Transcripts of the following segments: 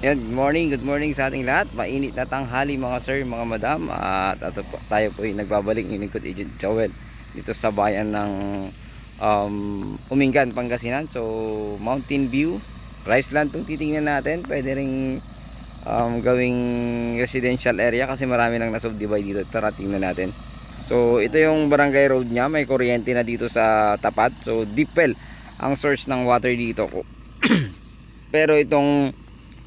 Yan, good morning sa ating lahat. Mainit na tanghali mga sir, mga madam. At tayo po ay nagbabalik yung lingkod Agent Joel dito sa bayan ng Umingan, Pangasinan. So, Mountain View, rice land itong titingnan natin. Pwede ring gawing residential area kasi marami nang na-subdivide dito. Tara, tingnan natin. So, ito yung barangay road niya. May kuryente na dito sa tapat. So, deep well ang source ng water dito. Pero itong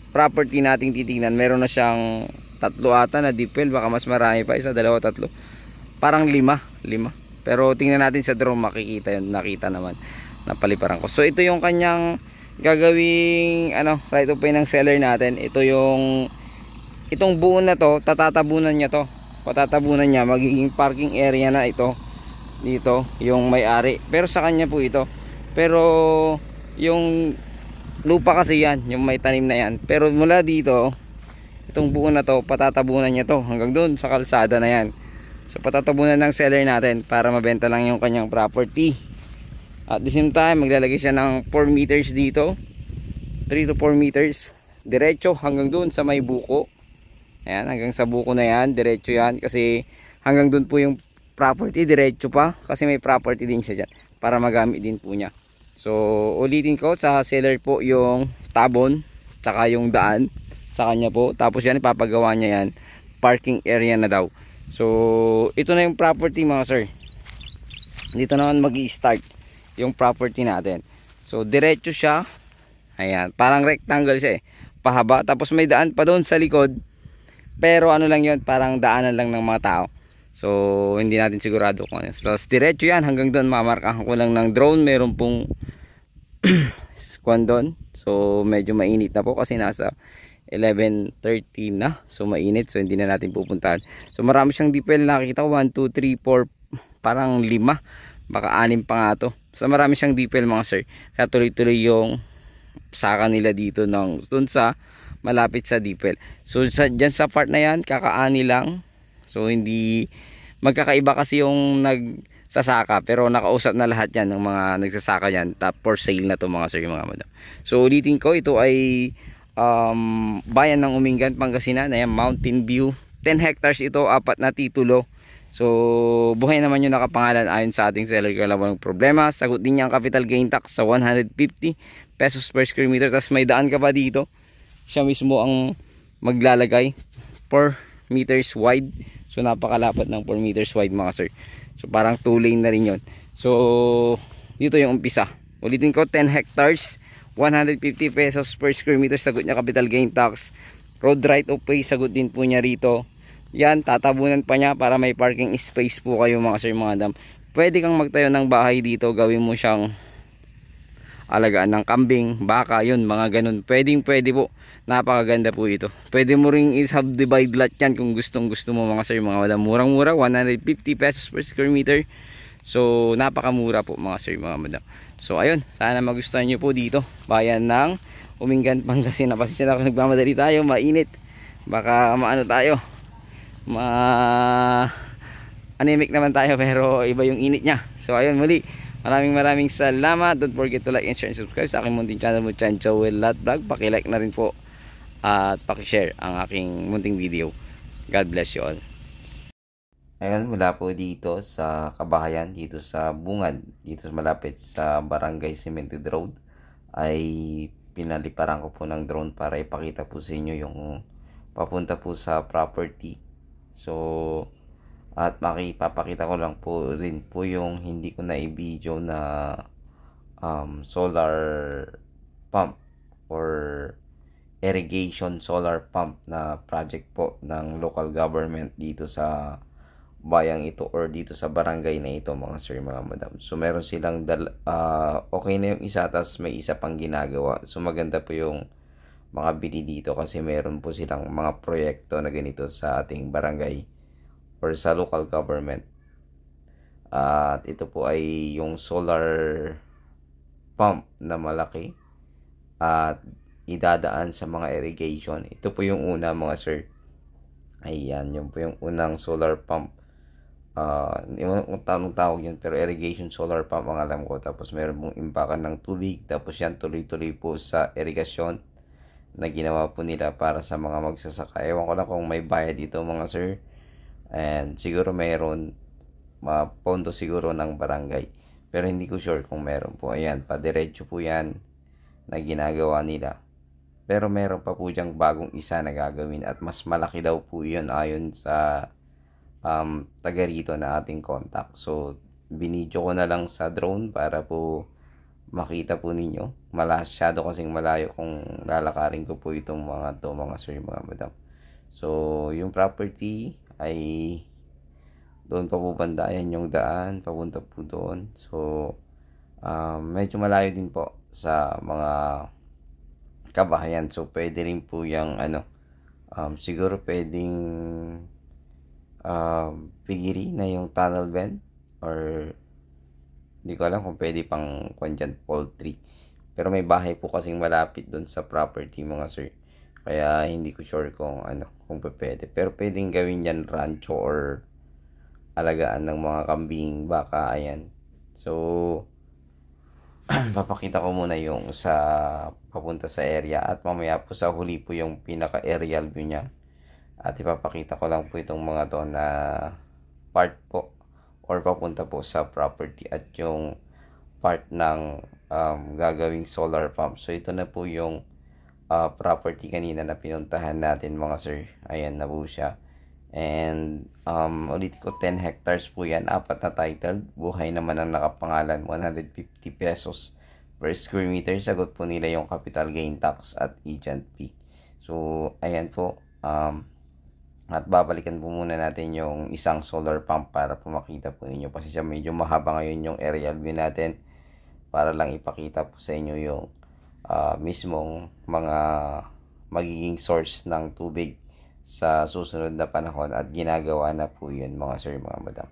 property nating titingnan, meron na siyang tatlo ata na deep well, baka mas marami pa, isa, dalawa, tatlo, parang lima. Pero tingnan natin sa drone, makikita yun, nakita naman, napaliparan ko. So ito yung kanyang gagawing right of way ng seller natin. Ito yung itong buo na to, tatatabunan niya to, patatabunan niya, magiging parking area na ito dito yung may-ari, pero sa kanya po ito. Pero yung lupa kasi yan, yung may tanim na yan. Pero mula dito, itong buo na to, patatabunan niya to hanggang doon sa kalsada na yan. So patatabunan ng seller natin para mabenta lang yung kanyang property. At the same time, maglalagay siya ng 4 meters dito, 3 to 4 meters diretso hanggang doon sa may buko. Ayan, hanggang sa buko na yan, diretso yan, kasi hanggang doon po yung property, diretso pa kasi may property din siya dyan para magamit din po niya. So ulitin ko, sa seller po yung tabon tsaka yung daan sa kanya po, tapos yan ipapagawa niya yan parking area na daw. So ito na yung property mga sir, dito naman mag-i-start yung property natin. So diretso siya, ayan, parang rectangle siya pahaba, tapos may daan pa doon sa likod, pero ano lang yun, parang daanan lang ng mga tao. So hindi natin sigurado kung ano. So diretso yan hanggang doon, mamarkahan ko lang ng drone. Meron pong kwan doon. So medyo mainit na po kasi nasa 11:30 na. So mainit, so hindi na natin pupuntahan. So marami siyang dipel, nakita ko 1, 2, 3, 4, parang 5, baka 6 pa nga to. So marami siyang dipel mga sir, kaya tuloy-tuloy yung saka nila dito ng doon sa malapit sa dipel. So dyan sa part na yan, kakaani lang. So hindi magkakaiba kasi yung nagsasaka, pero nakausap na lahat yan ng mga nagsasaka yan, top for sale na to mga sir, mga madam. So ulitin ko, ito ay bayan ng Umingan, Pangasinan. Ayan, Mountain View, 10 hectares ito, 4 na titulo. So buhay naman yung nakapangalan ayon sa ating seller, kaya walang problema. Sagot din niya ang capital gain tax sa 150 pesos per square meter. Tapos may daan ka pa dito, siya mismo ang maglalagay 4 meters wide. So napakalapat ng 4 meters wide mga sir. So parang 2 lane na rin yun. So dito yung umpisa. Ulitin ko, 10 hectares, 150 pesos per square meter, sagot niya capital gain tax. Road right of way, sagot din po niya rito. Yan, tatabunan pa niya para may parking space po kayo mga sir, mga dam. Pwede kang magtayo ng bahay dito, gawin mo siyang alagaan ng kambing, baka, yun, mga ganun. Pwede po. Napakaganda po ito. Pwede mo ring i-subdivide lot yan kung gustong gusto mo mga sir, mga madam. Murang-mura, 150 pesos per square meter. So napakamura po mga sir, mga madam. So ayun, sana magustuhan nyo po dito, bayan ng Umingan, Pangasinan. Pasensya na kung nagmamadali tayo, mainit. Baka maano tayo, anemic naman tayo, pero iba yung init nya. So ayun, muli, maraming salamat. Don't forget to like and share and subscribe sa aking munting channel mo, Chan Joel Lat Vlog. Paki-like na rin po at paki-share ang aking munting video. God bless you all. Ayun, mula po dito sa kabahayan, dito sa Bungad, dito malapit sa Barangay Cemented Road, ay pinaliparan ko po ng drone para ipakita po sa inyo yung papunta po sa property. So at makipapakita ko lang po rin po yung hindi ko na i-video na solar pump or irrigation solar pump na project po ng local government dito sa bayang ito or dito sa barangay na ito mga sir, mga madam. So meron silang okay na yung isa, tapos may isa pang ginagawa. So maganda po yung mga bili dito kasi meron po silang mga proyekto na ganito sa ating barangay or sa local government. At ito po ay yung solar pump na malaki at idadaan sa mga irrigation. Ito po yung una mga sir. Ayan, yun po yung unang solar pump. Yung tawag yun, pero irrigation solar pump ang alam ko. Tapos meron pong imbakan ng tubig, tapos yan tuloy-tuloy po sa irigasyon. na ginawa po nila para sa mga magsasaka. Ewan ko lang kung may bayad dito mga sir. And siguro mayroon pondo siguro ng barangay. Pero hindi ko sure kung meron po. Ayan, padiretso po yan na ginagawa nila. Pero meron pa po diyang bagong isa na gagawin at mas malaki daw po yun ayon sa taga rito na ating contact. So, binidyo ko na lang sa drone para po makita po ninyo. Masyado kasing malayo kung lalakarin ko po itong mga sir, mga madam. So, yung property ay doon pa po banda. Ayan yung daan, papunta po doon. So, medyo malayo din po sa mga kabahayan. So, pwede rin po yung siguro pwedeng pigiri na yung tunnel bend or hindi ko alam kung pwede pang dyan, poultry. Pero may bahay po kasing malapit doon sa property mga sir. Kaya hindi ko sure kung kung pwede. Pero pwedeng gawin yan rancho or alagaan ng mga kambing, baka, ayan. So, papakita ko muna yung sa papunta sa area at mamaya po sa huli po yung pinaka-aerial view niya. At ipapakita ko lang po itong mga to na part po or papunta po sa property at yung part ng gagawing solar pump. So, ito na po yung property kanina na pinuntahan natin mga sir. Ayan na po siya. And ulit ko, 10 hectares po yan, 4 na titled, buhay naman ang nakapangalan, 150 pesos per square meter. Sagot po nila yung capital gain tax at agent fee. So ayan po, at babalikan po muna natin yung isang solar pump para po makita po ninyo. Kasi siya medyo mahaba ngayon yung aerial view natin para lang ipakita po sa inyo yung mismong mga magiging source ng tubig sa susunod na panahon at ginagawa na po yun mga sir, mga madam.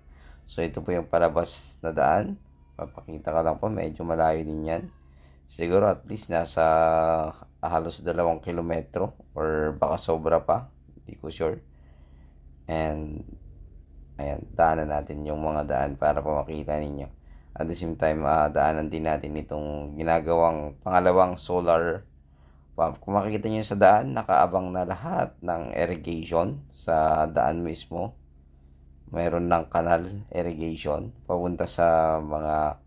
So ito po yung palabas na daan. Papakita ko lang po, medyo malayo din yan. Siguro at least nasa halos 2 kilometro or baka sobra pa, hindi ko sure. And ayan, daanan natin yung mga daan para po makita ninyo. At the same time, daanan din natin itong ginagawang pangalawang solar pump. Kung makikita nyo sa daan, nakaabang na lahat ng irrigation sa daan mismo. Mayroon ng canal irrigation papunta sa mga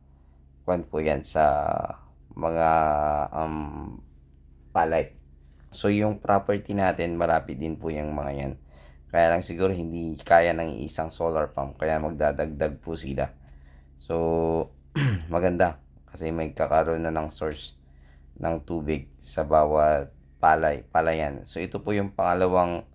po yan, sa mga palay. So yung property natin, malapit din po yung mga yan. Kaya lang siguro hindi kaya ng isang solar pump, kaya magdadagdag po sila. So maganda kasi may kakaroon na ng source ng tubig sa bawat palayan. So ito po yung pangalawang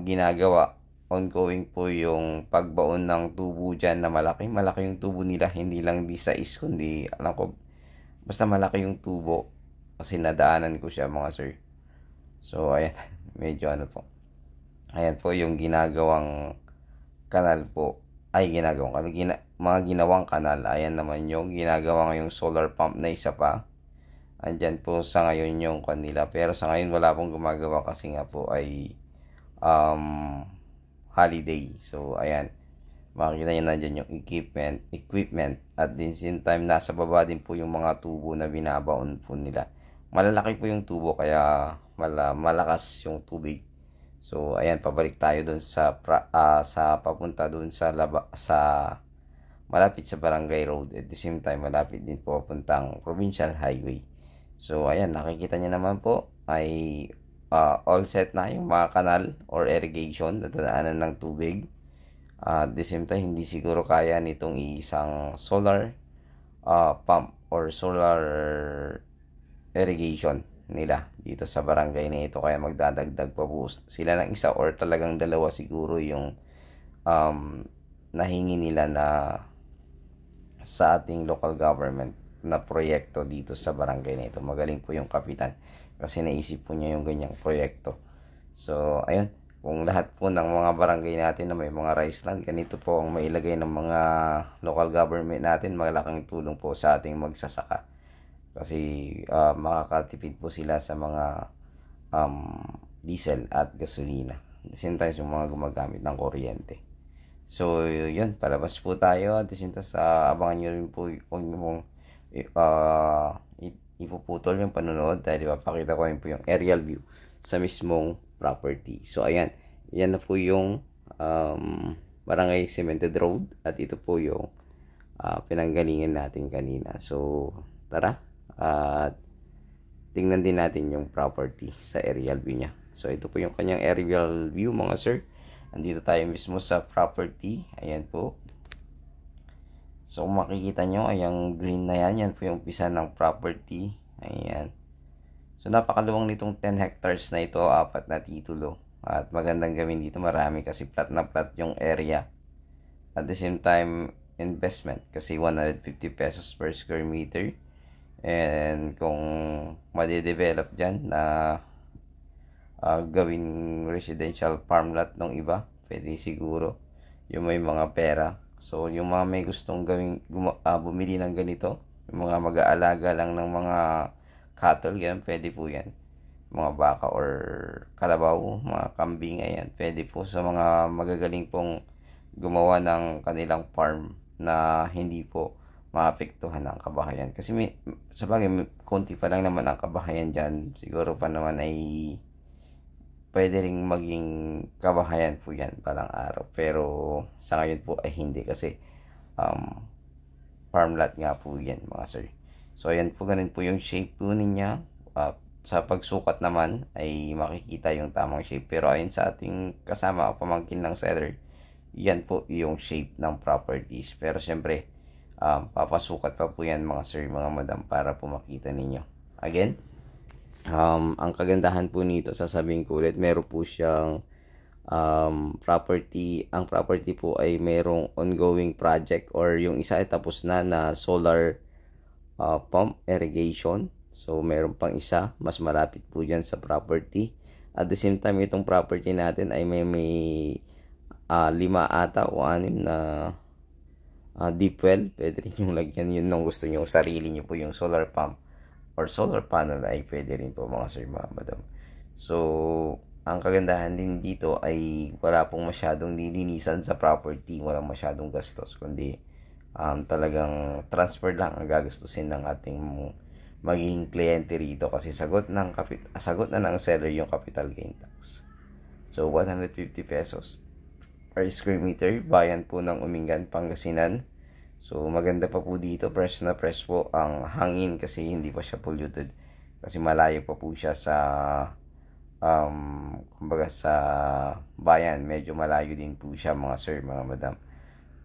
ginagawa. Ongoing po yung pagbaon ng tubo dyan na malaki yung tubo nila, hindi lang di size kundi alam ko basta malaki yung tubo kasi nadaanan ko siya mga sir. So ayan, medyo po, ayan po yung ginagawang kanal po, mga ginawang kanal. Ayan naman yung ginagawa ngayong solar pump na isa pa. Andyan po sa ngayon yung kanila. Pero sa ngayon wala pong gumagawa kasi nga po ay holiday. So ayan, makikita nyo nandyan yung equipment at din same time nasa baba din po yung mga tubo na binabaon po nila. Malalaki po yung tubo kaya malakas yung tubig. So ayan, pabalik tayo dun sa papunta dun sa malapit sa Barangay Road. At the same time malapit din po papuntang Provincial Highway. So ayan, nakikita niyo naman po ay all set na yung mga kanal or irrigation na dadaanan ng tubig. At the same time, hindi siguro kaya nitong isang solar pump or solar irrigation nila dito sa barangay na ito, kaya magdadagdag pa po sila ng isa or talagang dalawa siguro yung nahingi nila na sa ating local government na proyekto dito sa barangay na ito. Magaling po yung kapitan kasi naisip po niya yung ganyang proyekto. So ayun, kung lahat po ng mga barangay natin na may mga rice land, ganito po ang mailagay ng mga local government natin, malaking tulong po sa ating magsasaka. Kasi makakatipid po sila sa mga diesel at gasolina. At the same time, yung mga gumagamit ng kuryente. So yun, palabas po tayo. At the same time, abangan nyo rin po yung ipuputol yung panonood dahil ipapakita ko rin po yung aerial view sa mismong property. So ayan, yan na po yung Barangay Cemented Road at ito po yung pinanggalingan natin kanina. So tara at tingnan din natin yung property sa aerial view niya. So ito po yung kanyang aerial view mga sir. Andito tayo mismo sa property. Ayan po. So kung makikita nyo, ayang green na yan. Yan po yung umpisa ng property. Ayan. So napakaluwang nitong 10 hectares na ito. 4 na titulo. At magandang gawin dito. Marami kasi plat na plat yung area. At the same time, investment. Kasi 150 pesos per square meter. And kung madidevelop dyan na gawing residential farmland ng iba, pwede siguro yung may mga pera. So yung mga may gustong bumili ng ganito, yung mga mag-aalaga lang ng mga cattle, yan, pwede po yan. Mga baka or kalabaw, mga kambing, ayan, pwede po sa mga magagaling pong gumawa ng kanilang farm na hindi po maapektuhan ng kabahayan. Kasi sa bagay, konti pa lang naman ang kabahayan dyan. Siguro pa naman ay pwede rin maging kabahayan po yan palang araw. Pero sa ngayon po ay hindi kasi farmland nga po yan mga sir. So ayan po, ganun po yung shape po niya. Sa pagsukat naman ay makikita yung tamang shape. Pero ayon sa ating kasama o pamangkin ng seller, yan po yung shape ng properties. Pero syempre, papasukat pa po yan mga sir, mga madam, para po makita ninyo. Again, ang kagandahan po nito, sasabihin ko ulit, meron po siyang property. Ang property po ay merong ongoing project or yung isa ay tapos na solar pump irrigation. So meron pang isa, mas malapit po dyan sa property. At the same time, itong property natin ay may 5 ata o 6 na deep well. Pwede rin yung lagyan yun nung gusto nyo, sarili nyo po yung solar pump or solar panel ay pwede rin po mga sir, mga madam. So ang kagandahan din dito ay wala pong masyadong nilinisan sa property, walang masyadong gastos, kundi talagang transfer lang ang gagastusin ng ating magiging kliyente rito kasi sagot na ng seller yung capital gain tax. So 150 pesos per square meter, bayan po ng Umingan, Pangasinan. So maganda pa po dito, fresh na fresh po ang hangin kasi hindi pa siya polluted. Kasi malayo pa po siya sa kumbaga sa bayan, medyo malayo din po siya mga sir, mga madam.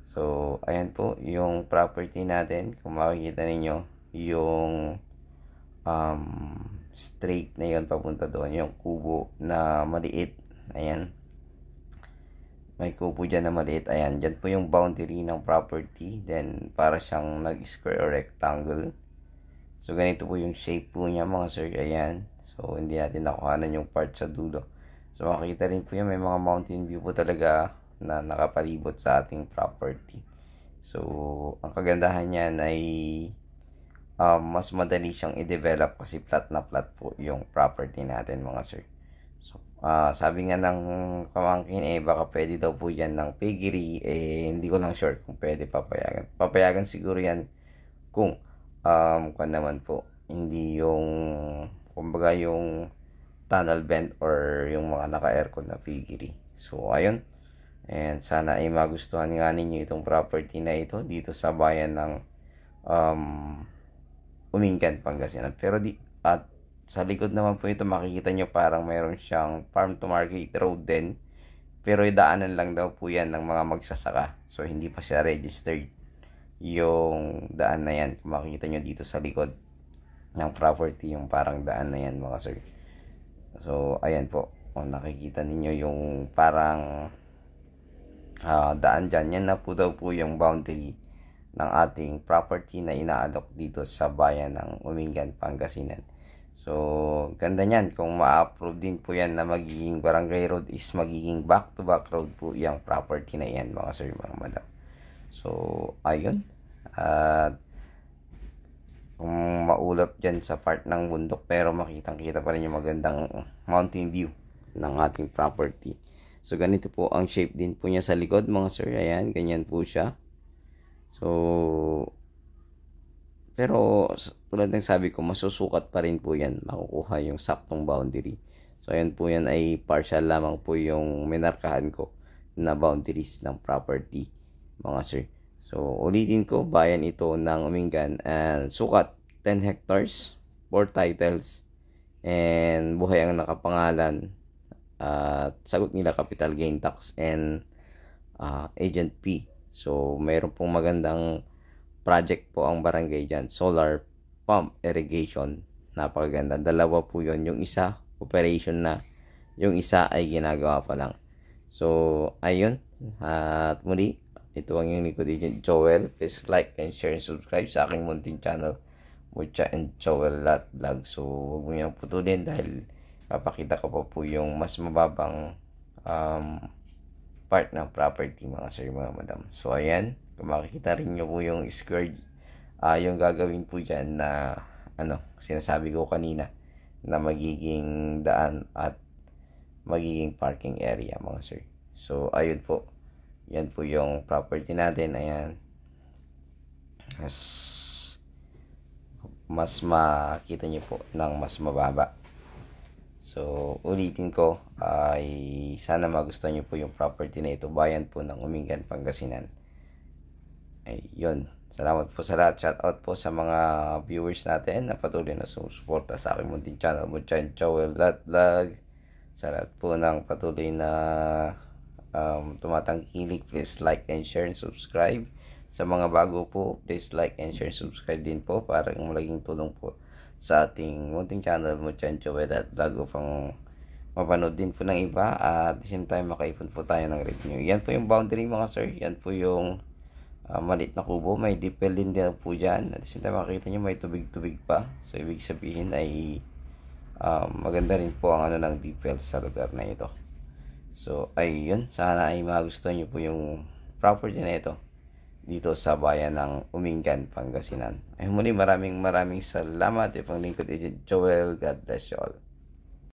So ayan po yung property natin. Kung makikita ninyo yung straight na yun papunta doon, yung kubo na maliit, ayan. May kubo dyan na maliit. Ayan, dyan po yung boundary ng property. Then, para siyang nag-square or rectangle. So, ganito po yung shape po niya mga sir. Ayan. So, hindi natin nakuhanan yung part sa dulo. So, makikita rin po yan. May mga mountain view po talaga na nakapalibot sa ating property. So, ang kagandahan niyan ay mas madali siyang i-develop kasi flat na flat po yung property natin mga sir. So, sabi nga ng pamangkin baka pwede daw po yan ng piggery, hindi ko lang sure kung pwede papayagan siguro yan kung kung naman po hindi yung kumbaga yung tunnel vent or yung mga naka-aircon na piggery. So ayun, and sana ay magustuhan nga ninyo itong property na ito dito sa bayan ng Umingan, Pangasinan. Pero sa likod naman po ito makikita nyo parang mayroon siyang farm to market road din. Pero daanan lang daw po yan ng mga magsasaka. So hindi pa siya registered yung daan na yan. Kung makikita nyo dito sa likod ng property yung parang daan na yan mga sir. So ayan po. Kung nakikita ninyo yung parang daan dyan. Yan na po daw po yung boundary ng ating property na ina-allot dito sa bayan ng Umingan, Pangasinan. So, ganda niyan. Kung ma-approve din po yan na magiging barangay road is magiging back-to-back road po yung property na yan mga sir, mga madam. So, ayun. At kung maulap dyan sa part ng bundok pero makitang-kita pa rin yung magandang mountain view ng ating property. So, ganito po ang shape din po niya sa likod mga sir. Ayan, ganyan po siya. So, Pero tulad ng sabi ko, masusukat pa rin po yan. Makukuha yung saktong boundary. So ayan po yan ay partial lamang po yung minarkahan ko na boundaries ng property mga sir. So ulitin ko, bayan ito ng Umingan and sukat 10 hectares, 4 titles, and buhay ang nakapangalan at sagot nila capital gain tax and agent fee. So mayroon pong magandang project po ang barangay dyan, solar pump irrigation, napakaganda. Dalawa po yon, yung isa operation na, yung isa ay ginagawa pa lang. So ayun, at muli, ito ang yung Nico Agent Joel. Please like and share and subscribe sa aking munting channel, Mucha and Joel Vlog. So huwag mo yung putulin dahil papakita ko pa po yung mas mababang part ng property mga sir, mga madam. So ayan, kung makikita rin nyo po yung square, yung gagawin po dyan na sinasabi ko kanina na magiging daan at magiging parking area mga sir. So ayun po, yan po yung property natin. Ayan, mas makita nyo po ng mas mababa. So ulitin ko, ay sana magustuhan nyo po yung property na ito, bayan po ng Umingan, Pangasinan. Ayun, salamat po sa lahat. Shout out po sa mga viewers natin na patuloy na sumusuporta sa aking munting channel, Mucha and Joel Vlog. Sa lahat po ng patuloy na tumatangkilik, please like and share and subscribe. Sa mga bago po, please like and share and subscribe din po para malaging tulong po sa ating munting channel, Mucha and Joel Vlog, upang mapanood din po ng iba at at the same time makaipon po tayo ng revenue. Yan po yung boundary mga sir. Yan po yung maliit na kubo. May deep well din po dyan. At the same time makikita nyo may tubig-tubig pa. So ibig sabihin ay maganda rin po ang ng deep well sa lugar na ito. So ayun, sana ay magustuhan nyo po yung property na ito dito sa bayan ng Umingan, Pangasinan. Ay muli, maraming salamat. Ipang lingkod Agent Joel. God bless you all.